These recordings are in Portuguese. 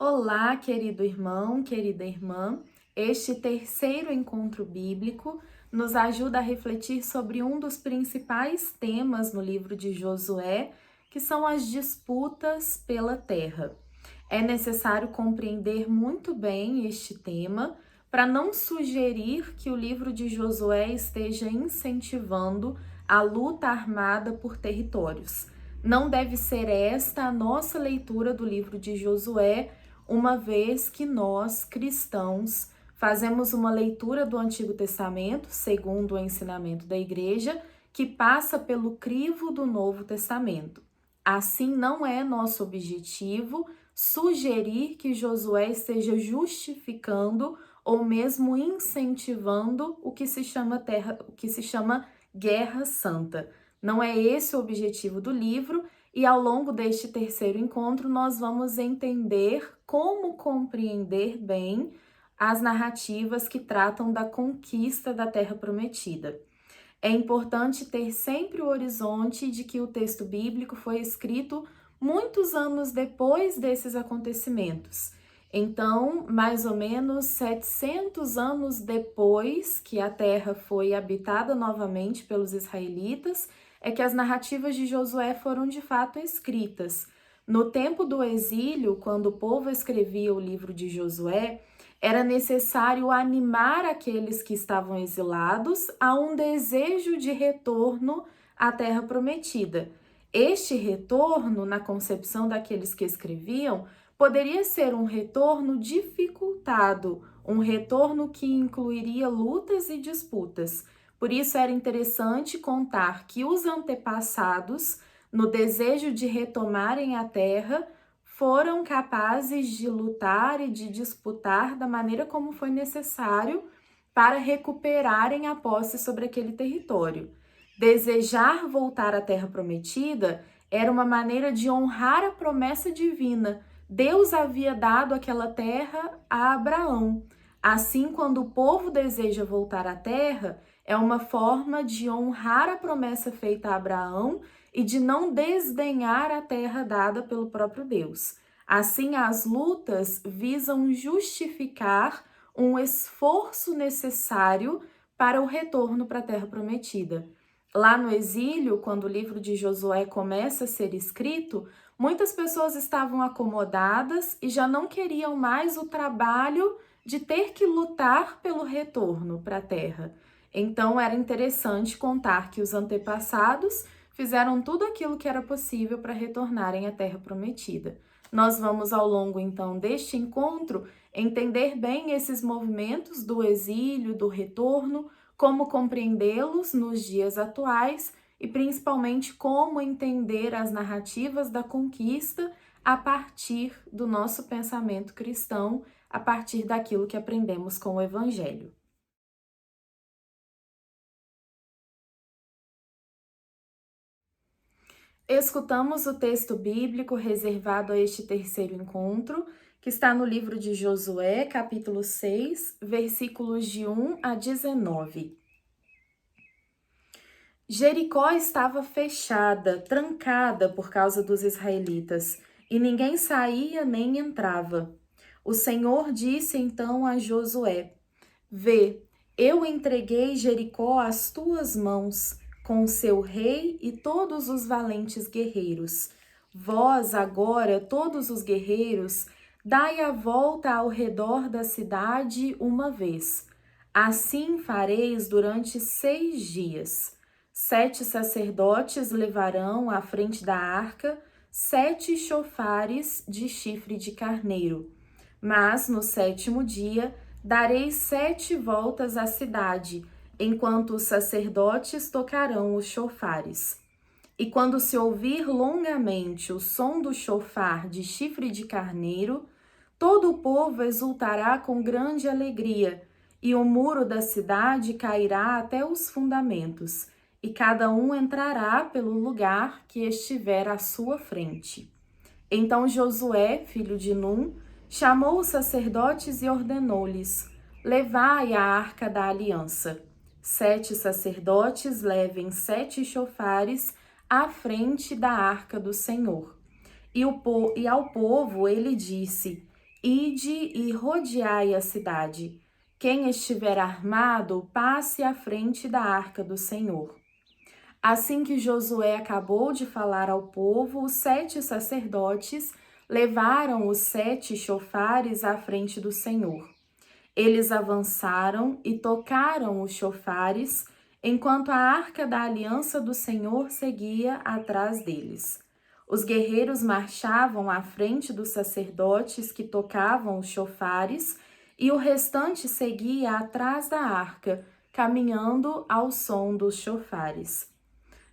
Olá, querido irmão, querida irmã. Este terceiro encontro bíblico nos ajuda a refletir sobre um dos principais temas no livro de Josué, que são as disputas pela terra. É necessário compreender muito bem este tema para não sugerir que o livro de Josué esteja incentivando a luta armada por territórios. Não deve ser esta a nossa leitura do livro de Josué, uma vez que nós, cristãos, fazemos uma leitura do Antigo Testamento, segundo o ensinamento da Igreja, que passa pelo crivo do Novo Testamento. Assim, não é nosso objetivo sugerir que Josué esteja justificando ou mesmo incentivando o que se chama Guerra Santa. Não é esse o objetivo do livro, e ao longo deste terceiro encontro nós vamos entender como compreender bem as narrativas que tratam da conquista da Terra Prometida. É importante ter sempre o horizonte de que o texto bíblico foi escrito muitos anos depois desses acontecimentos. Então, mais ou menos 700 anos depois que a terra foi habitada novamente pelos israelitas, é que as narrativas de Josué foram de fato escritas. No tempo do exílio, quando o povo escrevia o livro de Josué, era necessário animar aqueles que estavam exilados a um desejo de retorno à terra prometida. Este retorno, na concepção daqueles que escreviam, poderia ser um retorno dificultado, um retorno que incluiria lutas e disputas. Por isso era interessante contar que os antepassados, no desejo de retomarem a terra, foram capazes de lutar e de disputar da maneira como foi necessário para recuperarem a posse sobre aquele território. Desejar voltar à Terra Prometida era uma maneira de honrar a promessa divina. Deus havia dado aquela terra a Abraão. Assim, quando o povo deseja voltar à terra, é uma forma de honrar a promessa feita a Abraão e de não desdenhar a terra dada pelo próprio Deus. Assim, as lutas visam justificar um esforço necessário para o retorno para a terra prometida. Lá no exílio, quando o livro de Josué começa a ser escrito, muitas pessoas estavam acomodadas e já não queriam mais o trabalho de ter que lutar pelo retorno para a terra. Então, era interessante contar que os antepassados fizeram tudo aquilo que era possível para retornarem à Terra Prometida. Nós vamos, ao longo, então, deste encontro, entender bem esses movimentos do exílio, do retorno, como compreendê-los nos dias atuais e, principalmente, como entender as narrativas da conquista a partir do nosso pensamento cristão, a partir daquilo que aprendemos com o Evangelho. Escutamos o texto bíblico reservado a este terceiro encontro, que está no livro de Josué, capítulo 6, versículos de 1 a 19. Jericó estava fechada, trancada por causa dos israelitas, e ninguém saía nem entrava. O Senhor disse então a Josué: Vê, eu entreguei Jericó às tuas mãos, com seu rei e todos os valentes guerreiros. Vós, agora, todos os guerreiros, dai a volta ao redor da cidade uma vez. Assim fareis durante 6 dias. 7 sacerdotes levarão à frente da arca 7 chofares de chifre de carneiro. Mas no 7º dia dareis 7 voltas à cidade, enquanto os sacerdotes tocarão os chofares. E quando se ouvir longamente o som do chofar de chifre de carneiro, todo o povo exultará com grande alegria, e o muro da cidade cairá até os fundamentos, e cada um entrará pelo lugar que estiver à sua frente. Então Josué, filho de Num, chamou os sacerdotes e ordenou-lhes: Levai a arca da aliança. 7 sacerdotes levem 7 chofares à frente da arca do Senhor. E ao povo ele disse: Ide e rodeai a cidade. Quem estiver armado, passe à frente da arca do Senhor. Assim que Josué acabou de falar ao povo, os 7 sacerdotes levaram os 7 chofares à frente do Senhor. Eles avançaram e tocaram os chofares, enquanto a arca da aliança do Senhor seguia atrás deles. Os guerreiros marchavam à frente dos sacerdotes que tocavam os chofares, e o restante seguia atrás da arca, caminhando ao som dos chofares.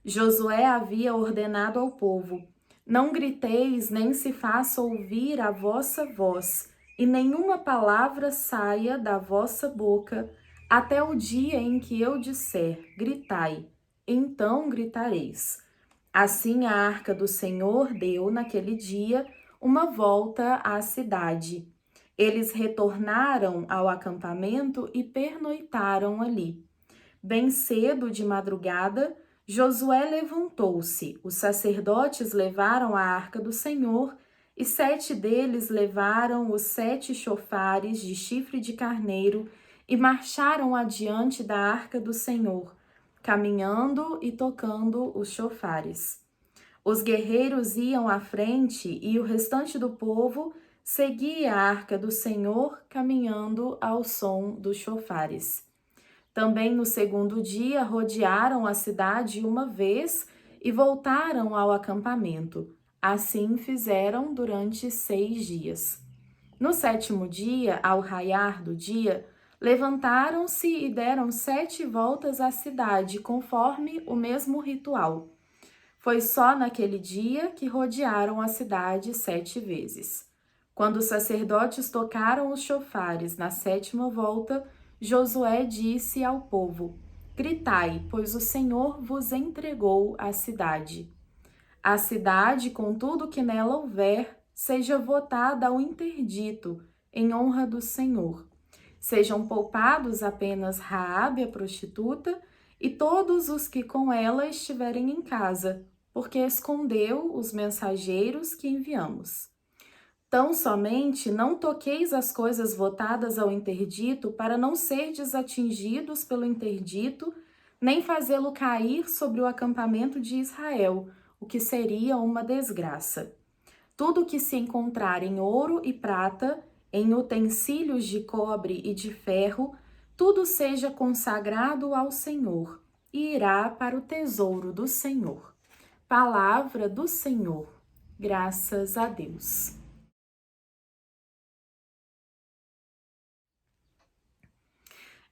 Josué havia ordenado ao povo: não griteis, nem se faça ouvir a vossa voz, e nenhuma palavra saia da vossa boca, até o dia em que eu disser: gritai, então gritareis. Assim a arca do Senhor deu, naquele dia, uma volta à cidade. Eles retornaram ao acampamento e pernoitaram ali. Bem cedo de madrugada, Josué levantou-se. Os sacerdotes levaram a arca do Senhor, e 7 deles levaram os 7 chofares de chifre de carneiro e marcharam adiante da arca do Senhor, caminhando e tocando os chofares. Os guerreiros iam à frente e o restante do povo seguia a arca do Senhor, caminhando ao som dos chofares. Também no segundo dia rodearam a cidade uma vez e voltaram ao acampamento. Assim fizeram durante 6 dias. No 7º dia, ao raiar do dia, levantaram-se e deram 7 voltas à cidade, conforme o mesmo ritual. Foi só naquele dia que rodearam a cidade 7 vezes. Quando os sacerdotes tocaram os chofares na 7ª volta, Josué disse ao povo: gritai, pois o Senhor vos entregou a cidade. A cidade, com tudo que nela houver, seja votada ao interdito, em honra do Senhor. Sejam poupados apenas Raabe, a prostituta, e todos os que com ela estiverem em casa, porque escondeu os mensageiros que enviamos. Tão somente não toqueis as coisas votadas ao interdito, para não serdes atingidos pelo interdito, nem fazê-lo cair sobre o acampamento de Israel, o que seria uma desgraça. Tudo que se encontrar em ouro e prata, em utensílios de cobre e de ferro, tudo seja consagrado ao Senhor, e irá para o tesouro do Senhor. Palavra do Senhor. Graças a Deus.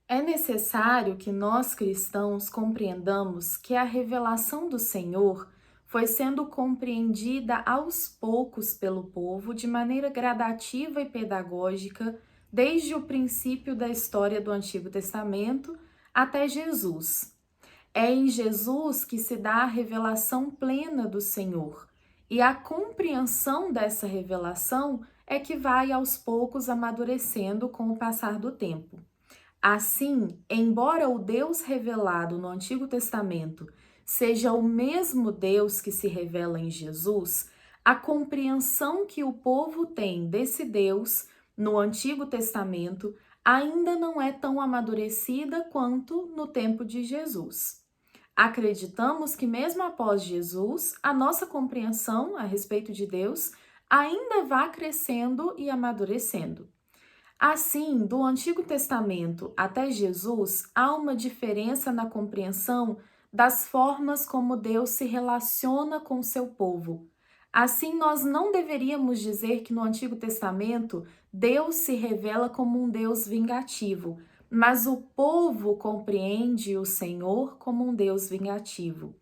É necessário que nós cristãos compreendamos que a revelação do Senhor foi sendo compreendida aos poucos pelo povo de maneira gradativa e pedagógica desde o princípio da história do Antigo Testamento até Jesus. É em Jesus que se dá a revelação plena do Senhor, e a compreensão dessa revelação é que vai aos poucos amadurecendo com o passar do tempo. Assim, embora o Deus revelado no Antigo Testamento seja o mesmo Deus que se revela em Jesus, a compreensão que o povo tem desse Deus no Antigo Testamento ainda não é tão amadurecida quanto no tempo de Jesus. Acreditamos que mesmo após Jesus, a nossa compreensão a respeito de Deus ainda vai crescendo e amadurecendo. Assim, do Antigo Testamento até Jesus, há uma diferença na compreensão das formas como Deus se relaciona com seu povo. Assim, nós não deveríamos dizer que no Antigo Testamento Deus se revela como um Deus vingativo, mas o povo compreende o Senhor como um Deus vingativo.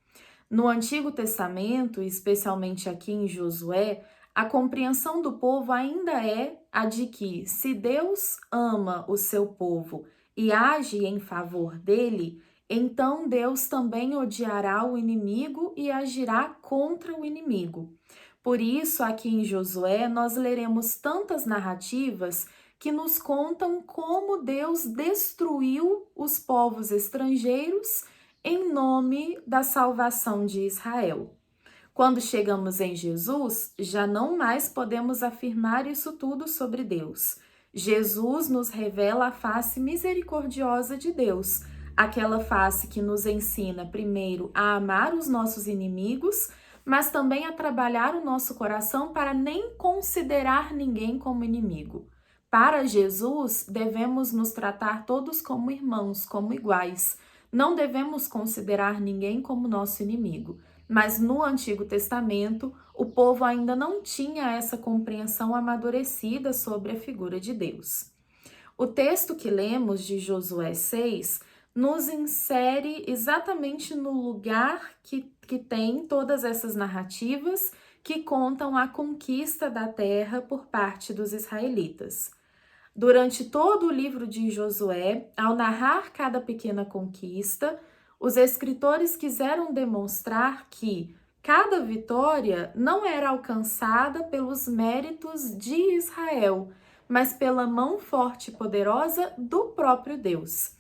No Antigo Testamento, especialmente aqui em Josué, a compreensão do povo ainda é a de que, se Deus ama o seu povo e age em favor dele, então Deus também odiará o inimigo e agirá contra o inimigo. Por isso, aqui em Josué, nós leremos tantas narrativas que nos contam como Deus destruiu os povos estrangeiros em nome da salvação de Israel. Quando chegamos em Jesus, já não mais podemos afirmar isso tudo sobre Deus. Jesus nos revela a face misericordiosa de Deus, aquela face que nos ensina, primeiro, a amar os nossos inimigos, mas também a trabalhar o nosso coração para nem considerar ninguém como inimigo. Para Jesus, devemos nos tratar todos como irmãos, como iguais. Não devemos considerar ninguém como nosso inimigo. Mas no Antigo Testamento, o povo ainda não tinha essa compreensão amadurecida sobre a figura de Deus. O texto que lemos de Josué 6 nos insere exatamente no lugar que tem todas essas narrativas que contam a conquista da terra por parte dos israelitas. Durante todo o livro de Josué, ao narrar cada pequena conquista, os escritores quiseram demonstrar que cada vitória não era alcançada pelos méritos de Israel, mas pela mão forte e poderosa do próprio Deus.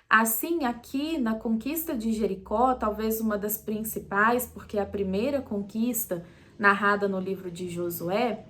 Assim, aqui na conquista de Jericó, talvez uma das principais, porque é a primeira conquista narrada no livro de Josué,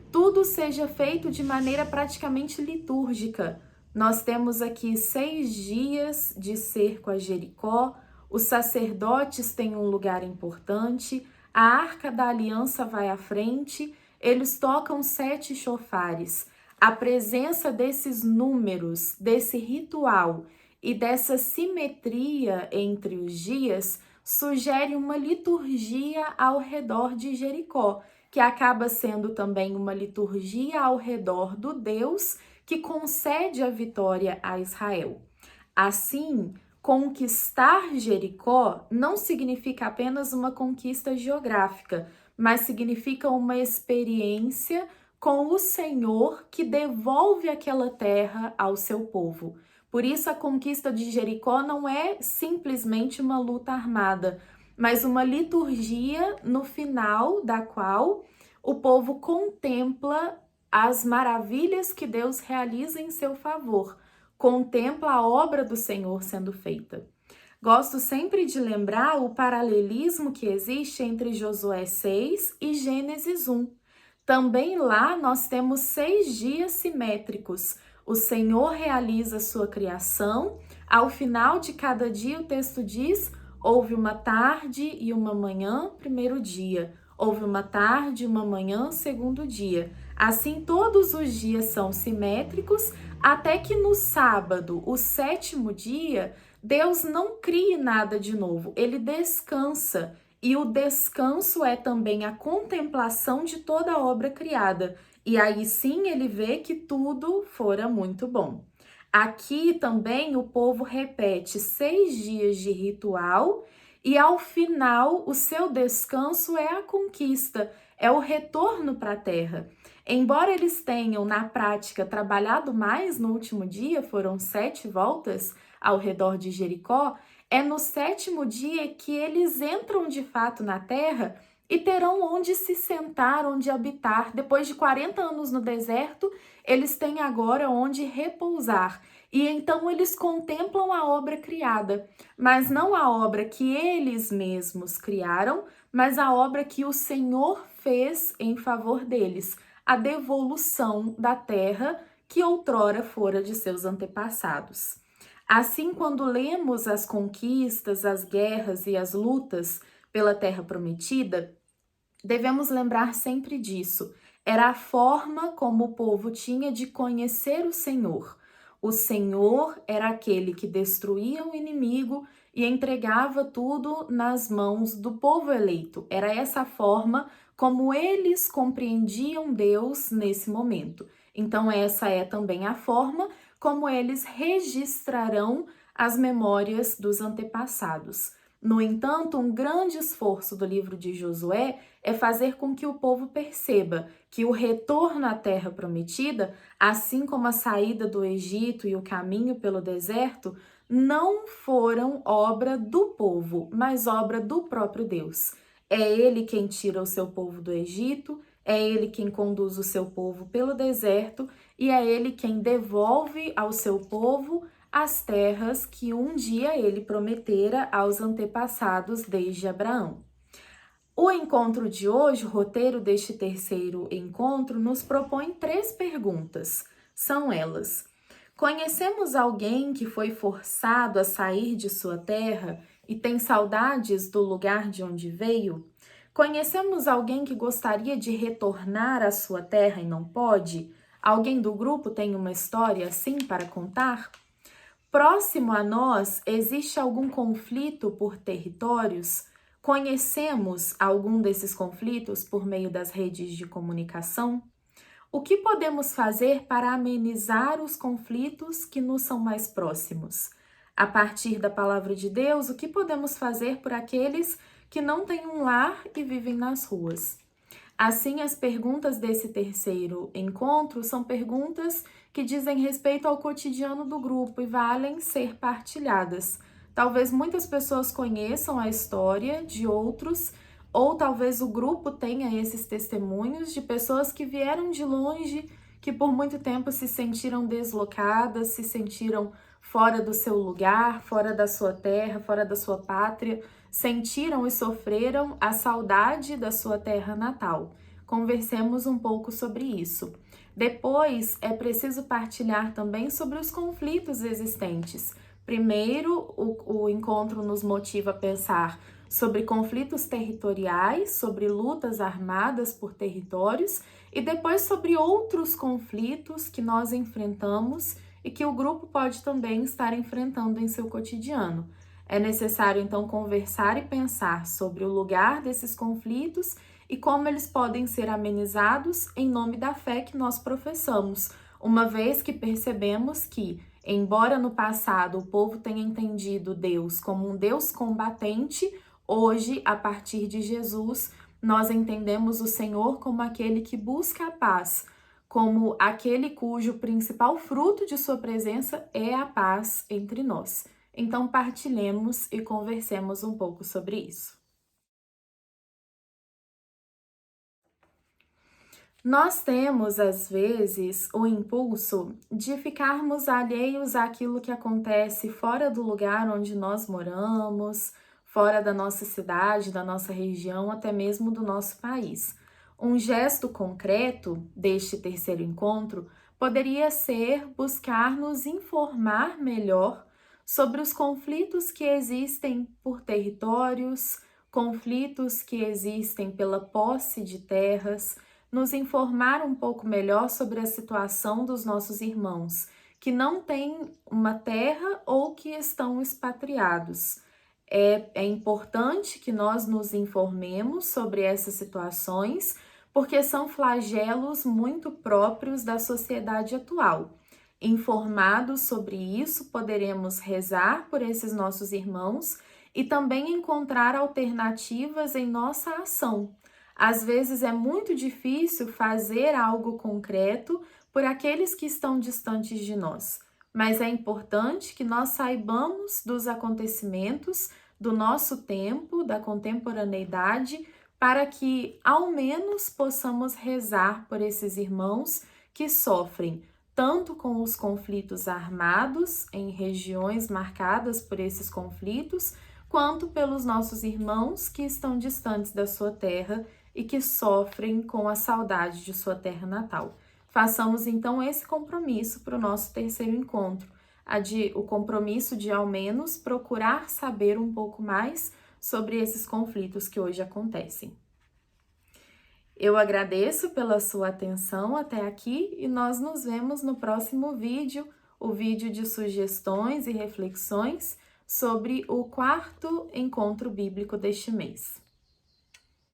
tudo seja feito de maneira praticamente litúrgica. Nós temos aqui 6 dias de cerco a Jericó, os sacerdotes têm um lugar importante, a Arca da Aliança vai à frente, eles tocam 7 chofares. A presença desses números, desse ritual e dessa simetria entre os dias sugere uma liturgia ao redor de Jericó, que acaba sendo também uma liturgia ao redor do Deus que concede a vitória a Israel. Assim, conquistar Jericó não significa apenas uma conquista geográfica, mas significa uma experiência com o Senhor que devolve aquela terra ao seu povo. Por isso, a conquista de Jericó não é simplesmente uma luta armada, mas uma liturgia no final da qual o povo contempla as maravilhas que Deus realiza em seu favor, contempla a obra do Senhor sendo feita. Gosto sempre de lembrar o paralelismo que existe entre Josué 6 e Gênesis 1. Também lá nós temos 6 dias simétricos. O Senhor realiza a sua criação. Ao final de cada dia, o texto diz: houve uma tarde e uma manhã, primeiro dia. Houve uma tarde e uma manhã, segundo dia. Assim, todos os dias são simétricos, até que no sábado, o 7º dia, Deus não cria nada de novo, ele descansa. E o descanso é também a contemplação de toda a obra criada. E aí sim ele vê que tudo fora muito bom. Aqui também o povo repete 6 dias de ritual e ao final o seu descanso é a conquista, é o retorno para a terra. Embora eles tenham na prática trabalhado mais no último dia, foram 7 voltas ao redor de Jericó, é no 7º dia que eles entram de fato na terra e terão onde se sentar, onde habitar. Depois de 40 anos no deserto, eles têm agora onde repousar. E então eles contemplam a obra criada, mas não a obra que eles mesmos criaram, mas a obra que o Senhor fez em favor deles, a devolução da terra que outrora fora de seus antepassados. Assim, quando lemos as conquistas, as guerras e as lutas pela terra prometida, devemos lembrar sempre disso. Era a forma como o povo tinha de conhecer o Senhor. O Senhor era aquele que destruía o inimigo e entregava tudo nas mãos do povo eleito. Era essa a forma como eles compreendiam Deus nesse momento. Então, essa é também a forma como eles registrarão as memórias dos antepassados. No entanto, um grande esforço do livro de Josué é fazer com que o povo perceba que o retorno à terra prometida, assim como a saída do Egito e o caminho pelo deserto, não foram obra do povo, mas obra do próprio Deus. É Ele quem tira o seu povo do Egito, é Ele quem conduz o seu povo pelo deserto e é Ele quem devolve ao seu povo as terras que um dia Ele prometera aos antepassados desde Abraão. O encontro de hoje, o roteiro deste terceiro encontro, nos propõe 3 perguntas. São elas: conhecemos alguém que foi forçado a sair de sua terra e tem saudades do lugar de onde veio? Conhecemos alguém que gostaria de retornar à sua terra e não pode? Alguém do grupo tem uma história assim para contar? Próximo a nós, existe algum conflito por territórios? Conhecemos algum desses conflitos por meio das redes de comunicação? O que podemos fazer para amenizar os conflitos que nos são mais próximos? A partir da palavra de Deus, o que podemos fazer por aqueles que não têm um lar e vivem nas ruas? Assim, as perguntas desse terceiro encontro são perguntas que dizem respeito ao cotidiano do grupo e valem ser partilhadas. Talvez muitas pessoas conheçam a história de outros, ou talvez o grupo tenha esses testemunhos de pessoas que vieram de longe, que por muito tempo se sentiram deslocadas, se sentiram fora do seu lugar, fora da sua terra, fora da sua pátria, sentiram e sofreram a saudade da sua terra natal. Conversemos um pouco sobre isso. Depois, é preciso partilhar também sobre os conflitos existentes. Primeiro, o encontro nos motiva a pensar sobre conflitos territoriais, sobre lutas armadas por territórios e depois sobre outros conflitos que nós enfrentamos e que o grupo pode também estar enfrentando em seu cotidiano. É necessário, então, conversar e pensar sobre o lugar desses conflitos e como eles podem ser amenizados em nome da fé que nós professamos, uma vez que percebemos que, embora no passado o povo tenha entendido Deus como um Deus combatente, hoje, a partir de Jesus, nós entendemos o Senhor como aquele que busca a paz, como aquele cujo principal fruto de sua presença é a paz entre nós. Então, partilhemos e conversemos um pouco sobre isso. Nós temos, às vezes, o impulso de ficarmos alheios àquilo que acontece fora do lugar onde nós moramos, fora da nossa cidade, da nossa região, até mesmo do nosso país. Um gesto concreto deste terceiro encontro poderia ser buscar nos informar melhor sobre os conflitos que existem por territórios, conflitos que existem pela posse de terras, nos informar um pouco melhor sobre a situação dos nossos irmãos que não têm uma terra ou que estão expatriados. É importante que nós nos informemos sobre essas situações, porque são flagelos muito próprios da sociedade atual. Informados sobre isso, poderemos rezar por esses nossos irmãos e também encontrar alternativas em nossa ação. Às vezes é muito difícil fazer algo concreto por aqueles que estão distantes de nós, mas é importante que nós saibamos dos acontecimentos do nosso tempo, da contemporaneidade, para que ao menos possamos rezar por esses irmãos que sofrem tanto com os conflitos armados em regiões marcadas por esses conflitos, quanto pelos nossos irmãos que estão distantes da sua terra e que sofrem com a saudade de sua terra natal. Façamos então esse compromisso para o nosso terceiro encontro, o compromisso de ao menos procurar saber um pouco mais sobre esses conflitos que hoje acontecem. Eu agradeço pela sua atenção até aqui e nós nos vemos no próximo vídeo, o vídeo de sugestões e reflexões sobre o quarto encontro bíblico deste mês.